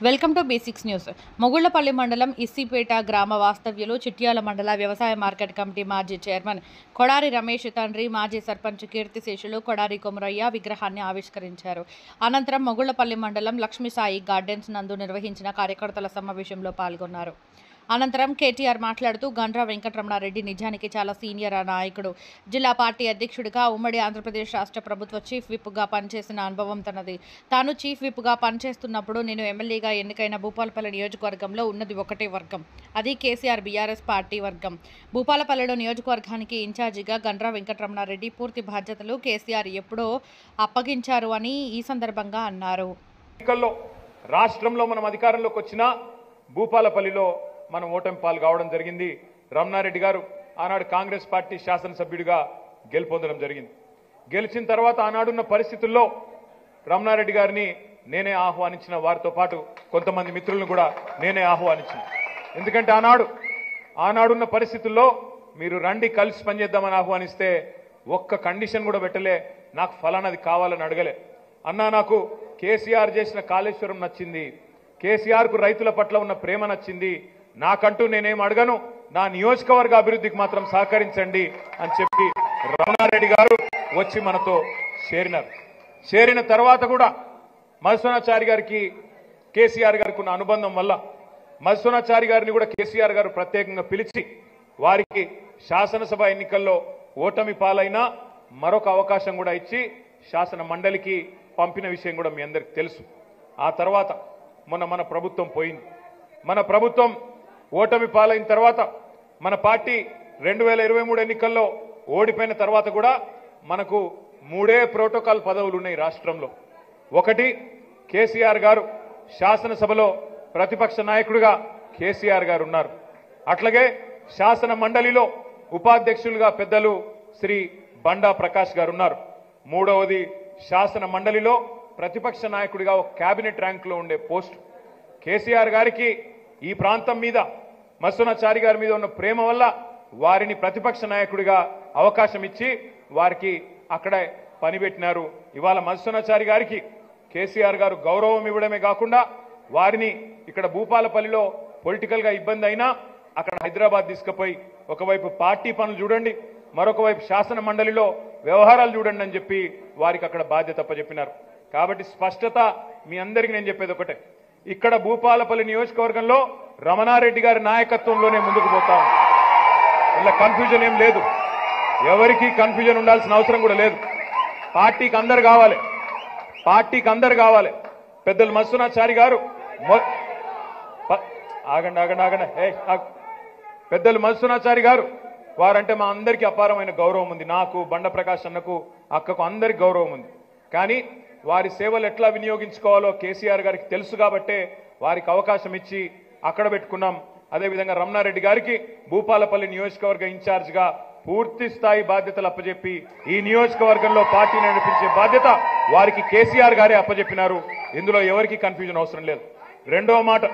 Welcome to basics news. Mogullapalli మండలం ఇస్సిపేట గ్రామ వాస్తవ్యులు చిట్యాల మండల వ్యవసాయ మార్కెట్ కమిటీ మాజీ చైర్మన్ కొడారి రమేష్ తండ్రి మాజీ సర్పంచ్ కీర్తిశేషులు కొడారి కొమరయ్య విగ్రహాన్ని ఆవిష్కరించారు. అనంతరం మొగుళ్లపల్లి మండలం లక్ష్మీసాయి గార్డెన్స్ నందు నిర్వహించిన కార్యకర్తల సమావేశంలో పాల్గొన్నారు. అనంతరం కేటీఆర్ మాట్లాడుతూ గండ్ర వెంకటరమణారెడ్డి నిజానికి చాలా సీనియర్ నాయకుడు. జిల్లా పార్టీ అధ్యక్షుడిగా ఉమ్మడి ఆంధ్రప్రదేశ్ రాష్ట్ర ప్రభుత్వ చీఫ్ విప్గా పనిచేసిన అనుభవం తనది. తాను చీఫ్ విప్గా పనిచేస్తున్నప్పుడు నేను ఎమ్మెల్యేగా ఎన్నికైన భూపాలపల్లి నియోజకవర్గంలో ఉన్నది ఒకటే వర్గం, అది కేసీఆర్ బీఆర్ఎస్ పార్టీ వర్గం. భూపాలపల్లిలో నియోజకవర్గానికి ఇన్ఛార్జిగా గండ్ర వెంకటరమణారెడ్డి పూర్తి బాధ్యతలు కేసీఆర్ ఎప్పుడో అప్పగించారు అని ఈ సందర్భంగా అన్నారు. రాష్ట్రంలో మనం అధికారంలోకి వచ్చిన భూపాలపల్లిలో మనం ఓటమి పాలు కావడం జరిగింది. రమణారెడ్డి గారు ఆనాడు కాంగ్రెస్ పార్టీ శాసనసభ్యుడిగా గెలుపొందడం జరిగింది. గెలిచిన తర్వాత ఆనాడున్న పరిస్థితుల్లో రమణారెడ్డి గారిని నేనే ఆహ్వానించిన, వారితో పాటు కొంతమంది మిత్రులను కూడా నేనే ఆహ్వానించిన. ఎందుకంటే ఆనాడున్న పరిస్థితుల్లో మీరు రండి కలిసి పనిచేద్దామని ఆహ్వానిస్తే ఒక్క కండిషన్ కూడా పెట్టలే, నాకు ఫలానాది కావాలని అడగలే. అన్నా నాకు కేసీఆర్ చేసిన కాళేశ్వరం నచ్చింది, కేసీఆర్కు రైతుల పట్ల ఉన్న ప్రేమ నచ్చింది, నాకంటూ నేనేం అడగను, నా నియోజకవర్గ అభివృద్ధికి మాత్రం సహకరించండి అని చెప్పి రమణారెడ్డి గారు వచ్చి మనతో చేరినారు. చేరిన తర్వాత కూడా మధుసూనాచారి గారికి కేసీఆర్ గారికి ఉన్న అనుబంధం వల్ల మధుసూనాచారి గారిని కూడా కేసీఆర్ గారు ప్రత్యేకంగా పిలిచి వారికి శాసనసభ ఎన్నికల్లో ఓటమి పాలైనా మరొక అవకాశం కూడా ఇచ్చి శాసన మండలికి పంపిన విషయం కూడా మీ అందరికీ తెలుసు. ఆ తర్వాత మన ప్రభుత్వం పోయింది. మన ప్రభుత్వం ఓటమి పాలైన తర్వాత మన పార్టీ 2023 ఎన్నికల్లో ఓడిపోయిన తర్వాత కూడా మనకు 3 ప్రోటోకాల్ పదవులు ఉన్నాయి రాష్ట్రంలో. ఒకటి, కేసీఆర్ గారు శాసనసభలో ప్రతిపక్ష నాయకుడిగా కేసీఆర్ గారు ఉన్నారు. అట్లాగే శాసన మండలిలో ఉపాధ్యక్షులుగా పెద్దలు శ్రీ బండా ప్రకాష్ గారు ఉన్నారు. మూడవది, శాసన మండలిలో ప్రతిపక్ష నాయకుడిగా ఒక కేబినెట్ ర్యాంకులో ఉండే పోస్టు. కేసీఆర్ గారికి ఈ ప్రాంతం మీద మధుసూనాచారి గారి మీద ఉన్న ప్రేమ వల్ల వారిని ప్రతిపక్ష నాయకుడిగా అవకాశం ఇచ్చి వారికి అక్కడే పనిపెట్టినారు. ఇవాళ మధుసూనాచారి గారికి కేసీఆర్ గారు గౌరవం ఇవ్వడమే కాకుండా వారిని ఇక్కడ భూపాలపల్లిలో పొలిటికల్ గా ఇబ్బంది అయినా అక్కడ హైదరాబాద్ తీసుకుపోయి ఒకవైపు పార్టీ పనులు చూడండి, మరొక వైపు శాసన మండలిలో వ్యవహారాలు చూడండి అని చెప్పి వారికి అక్కడ బాధ్యత అప్పచెప్పినారు. కాబట్టి స్పష్టత మీ అందరికీ నేను చెప్పేది ఒకటే, ఇక్కడ భూపాలపల్లి నియోజకవర్గంలో రమణారెడ్డి గారి నాయకత్వంలోనే ముందుకు పోతాం. ఇలా కన్ఫ్యూజన్ ఏం లేదు, ఎవరికి కన్ఫ్యూజన్ ఉండాల్సిన అవసరం కూడా లేదు. పార్టీకి అందరు కావాలి. పెద్దలు మధుసూనాచారి గారు పెద్దలు మధుసూనాచారి గారు వారంటే మా అందరికీ అపారమైన గౌరవం ఉంది. నాకు, బండ ప్రకాష్ అన్నకు, అక్కకు అందరికి గౌరవం ఉంది. కానీ వారి సేవలు ఎట్లా వినియోగించుకోవాలో కేసీఆర్ గారికి తెలుసు కాబట్టే వారికి అవకాశం ఇచ్చి అక్కడ పెట్టుకున్నాం. అదేవిధంగా రమణారెడ్డి గారికి భూపాలపల్లి నియోజకవర్గ ఇన్ఛార్జిగా పూర్తి స్థాయి బాధ్యతలు అప్పచెప్పి ఈ నియోజకవర్గంలో పార్టీని నడిపించే బాధ్యత వారికి కేసీఆర్ గారే అప్పచెప్పినారు. ఇందులో ఎవరికి కన్ఫ్యూజన్ అవసరం లేదు. రెండవ మాట,